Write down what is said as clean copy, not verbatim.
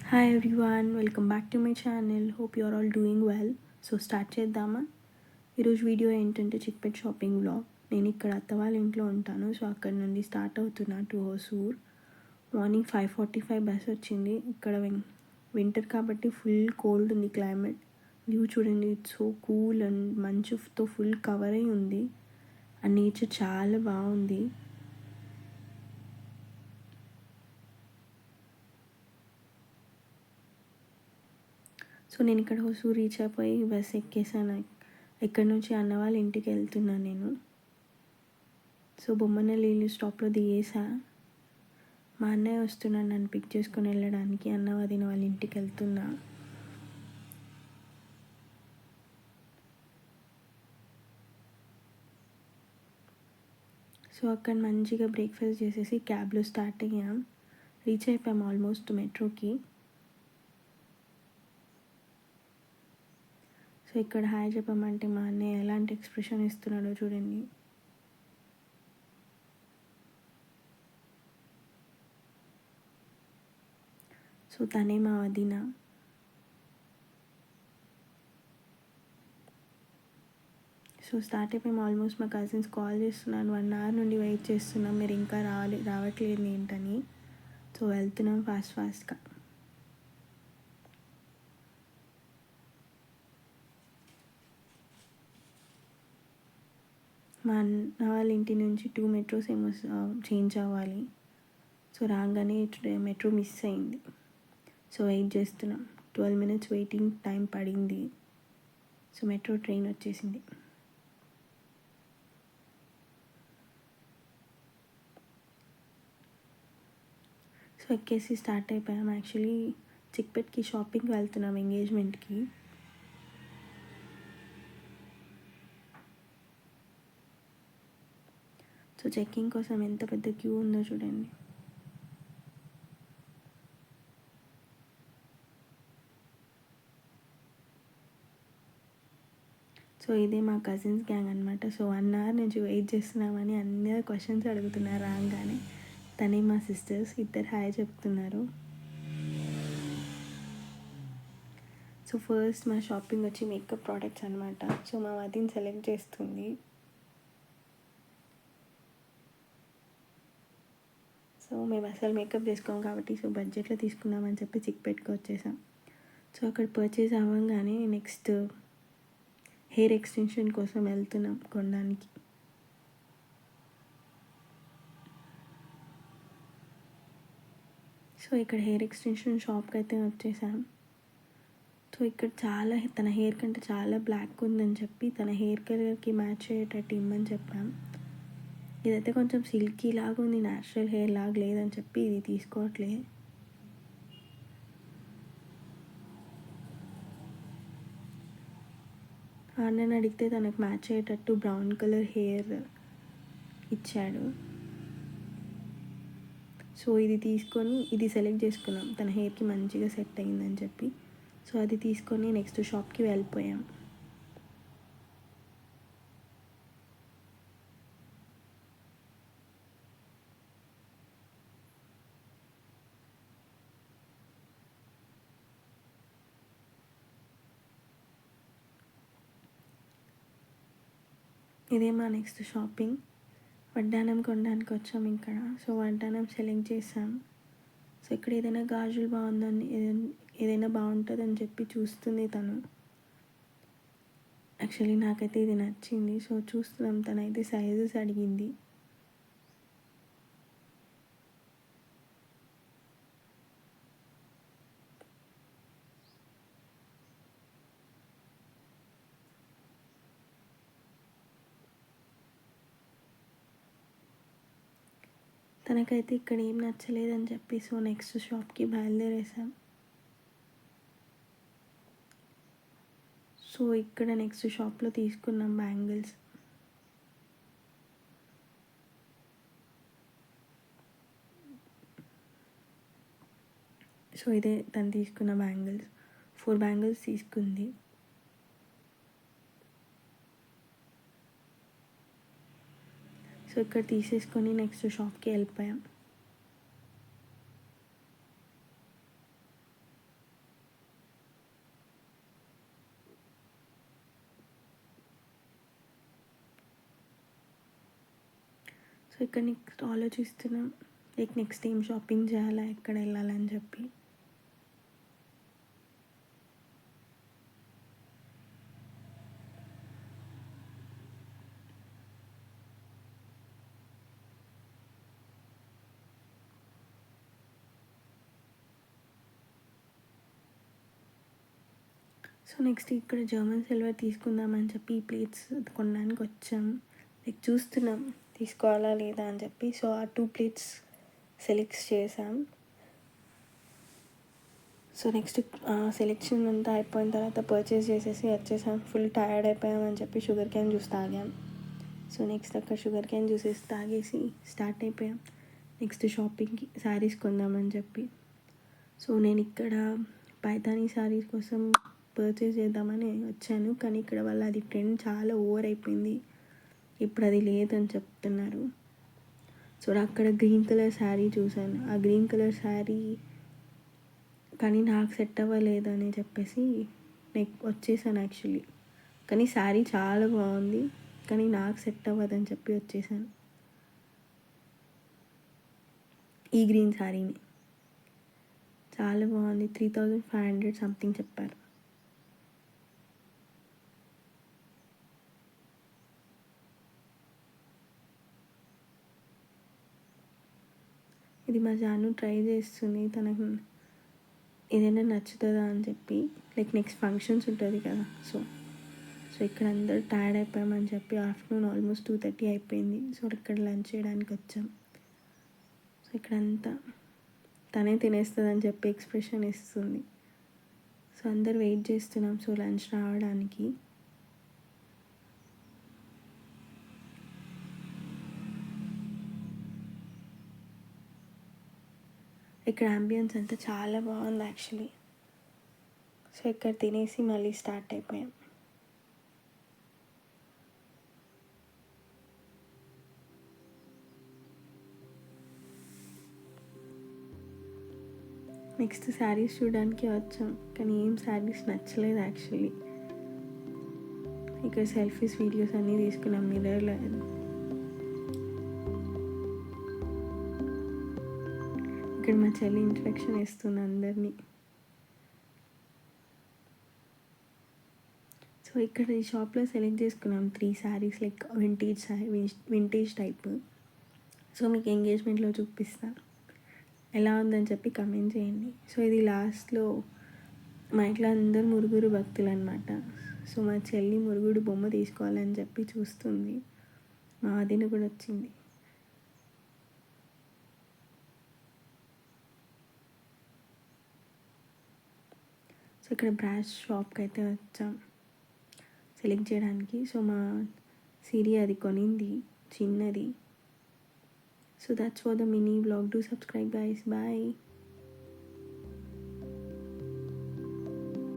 Hi everyone, welcome back to my channel. Hope you are all doing well. So start చేద్దామా? ఈరోజు video ఏంటంటే Chickpet shopping vlog. నేను ఇక్కడ అత్త వాళ్ళ ఇంట్లో ఉంటాను. సో అక్కడ నుండి స్టార్ట్ అవుతున్నా టు హోసూర్. మార్నింగ్ 5:45 బస్ వచ్చింది. ఇక్కడ వింటర్ కాబట్టి ఫుల్ కోల్డ్ ఉంది క్లైమేట్. వ్యూ చూడండి, ఇట్స్ సో కూల్ అండ్ మంచుతో ఫుల్ కవర్ అయి ఉంది. ఆ నేచర్ చాలా బాగుంది. సో నేను ఇక్కడ హొసూర్ రీచ్ అయిపోయి బస్ ఎక్కేసాను. ఇక్కడ నుంచి అన్న వాళ్ళ ఇంటికి వెళ్తున్నాను నేను. సో బొమ్మనల్లి స్టాప్లో దిగేసా. మా అన్నయ్య వస్తున్నాడు నన్ను పిక్ చేసుకొని వెళ్ళడానికి. అన్న వదిన వాళ్ళ ఇంటికి వెళ్తున్నా. సో అక్కడ మంచిగా బ్రేక్ఫాస్ట్ చేసేసి క్యాబ్లో స్టార్ట్ అయ్యాం. రీచ్ అయిపోయాం ఆల్మోస్ట్ మెట్రోకి. సో ఇక్కడ హాయ్ చెప్పమంటే మా అన్నయ్య ఎలాంటి ఎక్స్ప్రెషన్ ఇస్తున్నాడో చూడండి. సో తనే మా వదిన. సో స్టార్ట్ అయిపోయాం. ఆల్మోస్ట్ మా కజిన్స్ కాల్ చేస్తున్నాను, 1 hour నుండి వెయిట్ చేస్తున్నాం, మీరు ఇంకా రావట్లేదు ఏంటని. సో వెళ్తున్నాం ఫాస్ట్గా. మా అన్న వాళ్ళ ఇంటి నుంచి 2 మెట్రోస్ ఏమో చేంజ్ అవ్వాలి. సో రాగానే మెట్రో మిస్ అయింది. సో వెయిట్ చేస్తున్నాం. 12 minutes వెయిటింగ్ టైం పడింది. సో మెట్రో ట్రైన్ వచ్చేసింది. సో ఎక్కేసి స్టార్ట్ అయిపోయాం. యాక్చువల్లీ చిక్పేట్కి షాపింగ్కి వెళ్తున్నాం, ఎంగేజ్మెంట్కి. సో చెక్కింగ్ కోసం ఎంత పెద్ద క్యూ ఉందో చూడండి. సో ఇదే మా కజిన్స్ గ్యాంగ్ అనమాట. సో 1 hour నుంచి వెయిట్ చేస్తున్నామని అందరూ క్వశ్చన్స్ అడుగుతున్నారు రాగానే. తనే మా సిస్టర్స్, ఇద్దరు హాయ్ చెప్తున్నారు. సో ఫస్ట్ మా షాపింగ్ వచ్చి మేకప్ ప్రోడక్ట్స్ అనమాట. సో మా వదిన సెలెక్ట్ చేస్తుంది. సో మేము అసలు మేకప్ చేసుకోం కాబట్టి సో బడ్జెట్లో తీసుకుందామని చెప్పి చిక్పేట్కి వచ్చేసాం. సో అక్కడ పర్చేస్ అవ్వగానే నెక్స్ట్ హెయిర్ ఎక్స్టెన్షన్ కోసం వెళ్తున్నాం కొనడానికి. సో ఇక్కడ హెయిర్ ఎక్స్టెన్షన్ షాప్కి అయితే వచ్చేసాం. సో ఇక్కడ తన హెయిర్ కంటే చాలా బ్లాక్ ఉందని చెప్పి తన హెయిర్ కలర్కి మ్యాచ్ అయ్యేటట్టు ఇమ్మని చెప్పాం. ఇదైతే కొంచెం సిల్కీ లాగా ఉంది, న్యాచురల్ హెయిర్ లాగా లేదని చెప్పి ఇది తీసుకోవట్లే. అన్నని అడిగితే తనకు మ్యాచ్ అయ్యేటట్టు బ్రౌన్ కలర్ హెయిర్ ఇచ్చాడు. సో ఇది సెలెక్ట్ చేసుకున్నాం, తన హెయిర్కి మంచిగా సెట్ అయిందని చెప్పి. సో అది తీసుకొని నెక్స్ట్ షాప్కి వెళ్ళిపోయాం. ఇదే మా నెక్స్ట్ షాపింగ్. వడ్డానం కొనడానికి వచ్చాం ఇక్కడ. సో వడ్డానం సెలెక్ట్ చేసాం. సో ఇక్కడ ఏదైనా గాజులు బాగుందని ఏదైనా బాగుంటుందని చెప్పి చూస్తుంది తను. యాక్చువల్లీ నాకైతే ఇది నచ్చింది. సో చూస్తున్నాం. తనైతే సైజెస్ అడిగింది. తనకైతే ఇక్కడ ఏం నచ్చలేదని చెప్పి సో నెక్స్ట్ షాప్కి బయలుదేరేసాం. సో ఇక్కడ నెక్స్ట్ షాప్లో తీసుకున్నాం బ్యాంగిల్స్. సో ఇదే తను తీసుకున్న బ్యాంగిల్స్. 4 బ్యాంగిల్స్ తీసుకుంది. సో ఇక్కడ తీసేసుకొని నెక్స్ట్ షాప్కి వెళ్ళిపోయాం. సో ఇక్కడ నెక్స్ట్ ఆలోచిస్తున్నాం లైక్ నెక్స్ట్ ఏం షాపింగ్ చేయాలా, ఎక్కడ వెళ్ళాలని చెప్పి. సో నెక్స్ట్ ఇక్కడ జర్మన్ సిల్వర్ తీసుకుందామని చెప్పి ఈ ప్లేట్స్ కొనడానికి వచ్చాం. లైక్ చూస్తున్నాం తీసుకోవాలా లేదా అని చెప్పి. సో ఆ 2 ప్లేట్స్ సెలెక్ట్ చేసాం. సో నెక్స్ట్ సెలెక్షన్ అంతా అయిపోయిన తర్వాత పర్చేస్ చేసేసి వచ్చేసాం. ఫుల్ టయర్డ్ అయిపోయామని చెప్పి షుగర్ క్యాన్ జ్యూస్ తాగాం. సో నెక్స్ట్ అక్కడ షుగర్ క్యాన్ జ్యూసెస్ తాగేసి స్టార్ట్ అయిపోయాం నెక్స్ట్ షాపింగ్కి శారీస్ కొందామని చెప్పి. సో నేను ఇక్కడ పైతానీ శారీస్ కోసం పర్చేస్ చేద్దామని వచ్చాను, కానీ ఇక్కడ వల్ల అది ట్రెండ్ చాలా ఓవర్ అయిపోయింది, ఇప్పుడు అది లేదని చెప్తున్నారు. సో అక్కడ గ్రీన్ కలర్ శారీ చూశాను. ఆ గ్రీన్ కలర్ శారీ కానీ నాకు సెట్ అవ్వలేదని చెప్పేసి నేను వచ్చేసాను యాక్చువల్లీ. కానీ శారీ చాలా బాగుంది, కానీ నాకు సెట్ అవ్వదని చెప్పి వచ్చేసాను. ఈ గ్రీన్ శారీని చాలా బాగుంది, 3500 సంథింగ్ చెప్పారు. ఇది మా జాను ట్రై చేస్తుంది, తనకు ఏదైనా నచ్చుతుందా అని చెప్పి. లైక్ నెక్స్ట్ ఫంక్షన్స్ ఉంటుంది కదా, సో ఇక్కడ అందరూ టైర్డ్ అయిపోయామని చెప్పి ఆఫ్టర్నూన్ ఆల్మోస్ట్ 2:30 అయిపోయింది. సో ఇక్కడ లంచ్ చేయడానికి వచ్చాం. సో ఇక్కడంతా తనే తినేస్తుందని చెప్పి ఎక్స్ప్రెషన్ ఇస్తుంది. సో అందరు వెయిట్ చేస్తున్నాం సో లంచ్ రావడానికి. ఇక్కడ అంబియన్స్ అంతా చాలా బాగుంది యాక్చువల్లీ. సో ఇక్కడ తినేసి మళ్ళీ స్టార్ట్ అయిపోయాం. నెక్స్ట్ శారీస్ చూడడానికి వచ్చాం, కానీ ఏం శారీస్ నచ్చలేదు యాక్చువల్లీ. ఇక్కడ సెల్ఫీస్ వీడియోస్ అన్నీ తీసుకున్నాం మిర్రర్లో. ఇక్కడ మా చెల్లి ఇంట్రడక్షన్ ఇస్తుంది అందరినీ. సో ఇక్కడ ఈ షాప్లో సెలెక్ట్ చేసుకున్నాం 3 saris like vintage type. So మీకు ఎంగేజ్మెంట్లో చూపిస్తా, ఎలా ఉందని చెప్పి కమెంట్ చేయండి. సో ఇది లాస్ట్లో మా ఇంట్లో అందరు మురుగురు భక్తులు అనమాట. సో మా చెల్లి మురుగుడు బొమ్మ తీసుకోవాలని చెప్పి చూస్తుంది. మా వదిన కూడా వచ్చింది. సో ఇక్కడ బ్రాష్ షాప్కి అయితే వచ్చాం సెలెక్ట్ చేయడానికి. సో మా సిరి అది కొనింది చిన్నది. So that's for the mini vlog. Do subscribe guys, bye.